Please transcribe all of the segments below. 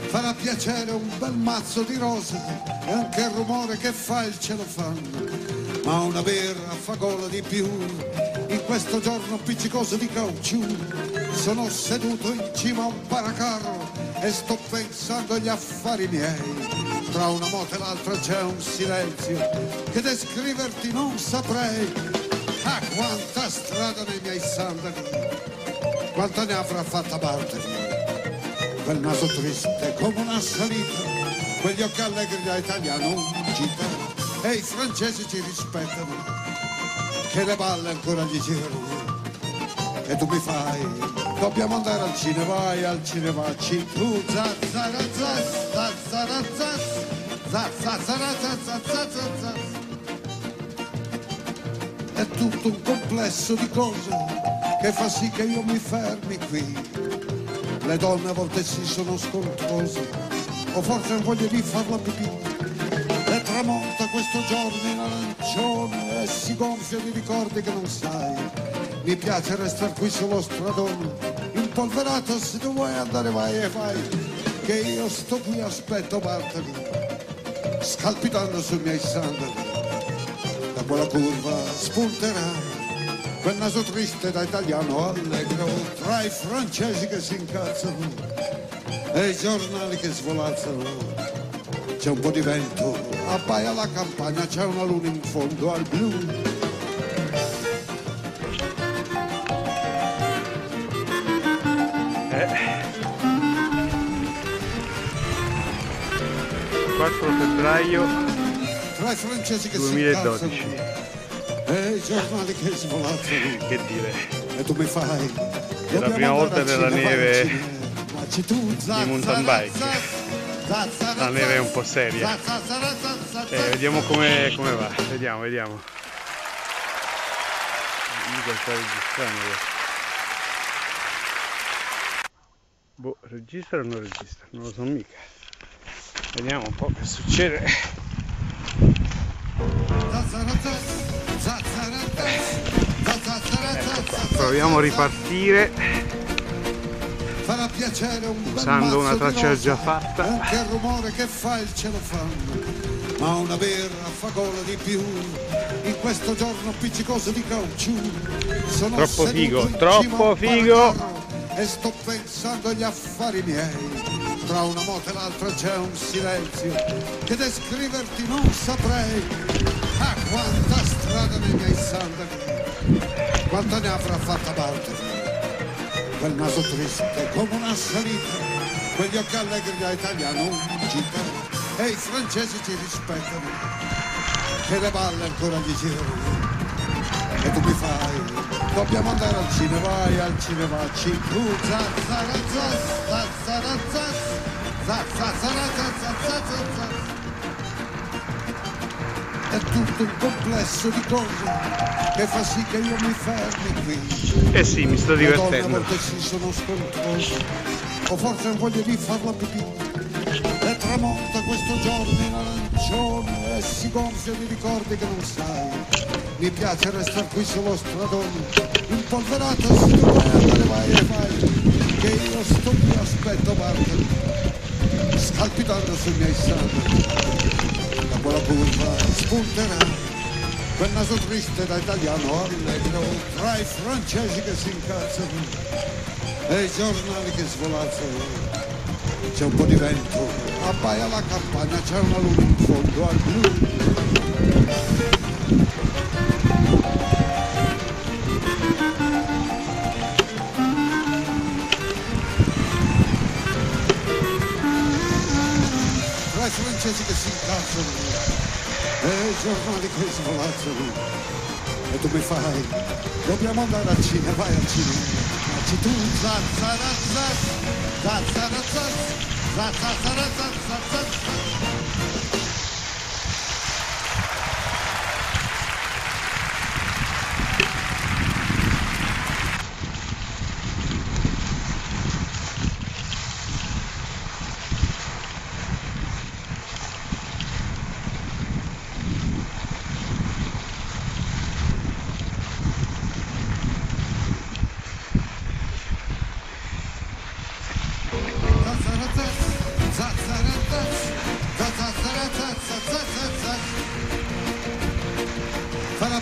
Farà piacere un bel mazzo di rose e anche il rumore che fa il celofano, ma una birra fa gola di più in questo giorno appiccicoso di caucciù. Sono seduto in cima a un paracarro e sto pensando agli affari miei. Tra una moto e l'altra c'è un silenzio che descriverti non saprei. Ah, quanta strada nei miei sandali, quanta ne avrà fatta parte. Quel naso triste come una salita, quegli occhi allegri da italiano gita, e i francesi ci rispettano, che le balle ancora gli girano. E tu mi fai, dobbiamo andare al cinema, vai al cinema, tu è tutto un complesso di cose che fa sì che io mi fermi qui. Le donne a volte sì sono scontrose, o forse non voglio di farla pipì. E tramonta questo giorno in arancione e si gonfia di ricordi che non sai. Mi piace restare qui sullo stradone, impolverato, se tu vuoi andare vai e vai, che io sto qui aspetto Bartoli, scalpitando sui miei sandali. Da quella curva spunterà quel naso triste da italiano allegro, tra i francesi che si incazzano e i giornali che svolazzano. C'è un po' di vento, abbaia la campagna, c'è una luna in fondo al blu. Febbraio tra i francesi che 2012. si incazzano e i giornali che svolazzano. Che dire, E tu mi fai, è la prima volta nella neve di mountain bike. La neve è un po' seria. Vediamo come va. Vediamo. Mica sta registrando. Boh, registra o non registra? Non lo so mica. Vediamo un po' che succede. Ecco qua, proviamo a ripartire farà piacere usando una traccia già fatta. Anche il rumore che fa il celofano, ma una birra fa gola di più in questo giorno appiccicoso di caucciù. Sono troppo figo, troppo figo. E sto pensando agli affari miei. Tra una moto e l'altra c'è un silenzio che descriverti non saprei. Ah, quanta strada nei miei sandali, quanta ne avrà fatta Bartoli. Quel naso triste come una salita, quegli occhi allegri da italiano gita, e i francesi ci rispettano, che le balle ancora gli girano. E tu mi fai, dobbiamo andare al cinema, vai al cinema, è tutto un complesso di cose che fa sì che io mi fermi qui. Eh sì, mi sto divertendo. Le donne a volte sì sono scontrose, o forse non voglio di farla pipì. E tramonta questo giorno in arancione e si gonfia di ricordi che non sai. Mi piace restare qui sullo stradone, impolverato, se tu vuoi andare vai e vai, che io sto qui aspetto Bartoli, scalpitando sui miei sandali. Da quella curva spunterà quel naso triste da italiano allegro, tra i francesi che si incazzano e i giornali che svolazzano. C'è un po' di vento, abbaia la campagna, c'è una luna in fondo al blu. Tra i francesi che si incazzano e i giornali che svolazzano. E tu mi fai, dobbiamo andare al cinema, vai al cinema. Tu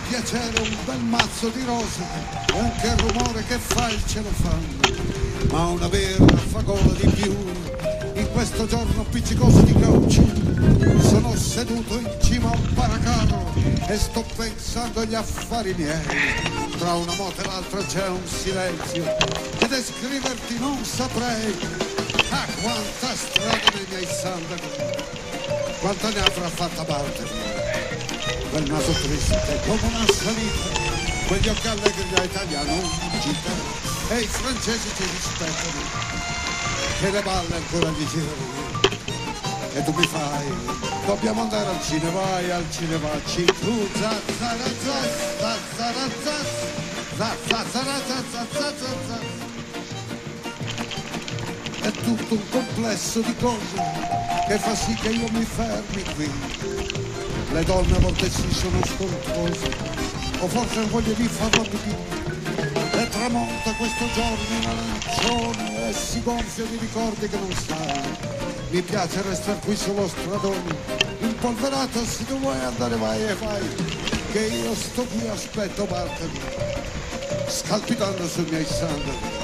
piacere un bel mazzo di rose e anche il rumore che fa il celofano, ma una birra fa gola di più in questo giorno appiccicoso di caucciù. Sono seduto in cima a un paracarro e sto pensando agli affari miei. Tra una moto e l'altra c'è un silenzio che descriverti non saprei. Ah, quanta strada nei miei sandali, quanta ne avrà fatta parte. Quel naso triste come una salita, quegli occhi allegri da italiano gita, e i francesi ci rispettano, che le balle ancora gli girano. E tu mi fai, dobbiamo andare al cinema, vai al cinema, tu è tutto un complesso di cose che fa sì che io mi fermi qui. Le donne a volte sì sono scontrose, o forse non voglio di farlo pipì. E tramonta questo giorno in arancione e si gonfia di ricordi che non stanno. Mi piace restare qui sullo stradone, impolverato, se tu vuoi andare vai e vai, che io sto qui, aspetto, partami, scalpitando sui miei sandali.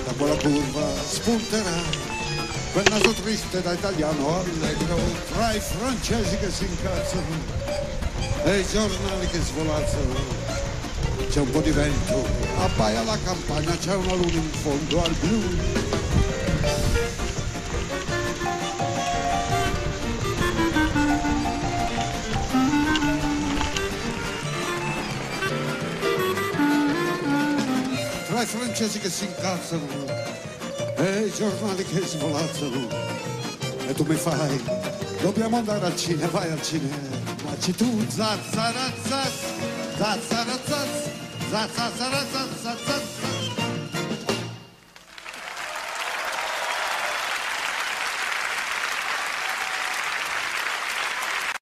Da quella curva spunterà quel naso triste da italiano allegro, tra i francesi che si incazzano e i giornali che svolazzano. C'è un po' di vento, abbaia la campagna, c'è una luna in fondo al blu. Tra i francesi che si incazzano e i giornali che svolazzano, e tu mi fai, dobbiamo andare al cinema, vai al cinema, ci tu zazzarazzaz, zazzarazzaz, zazzarazzaz, zazzarazzaz.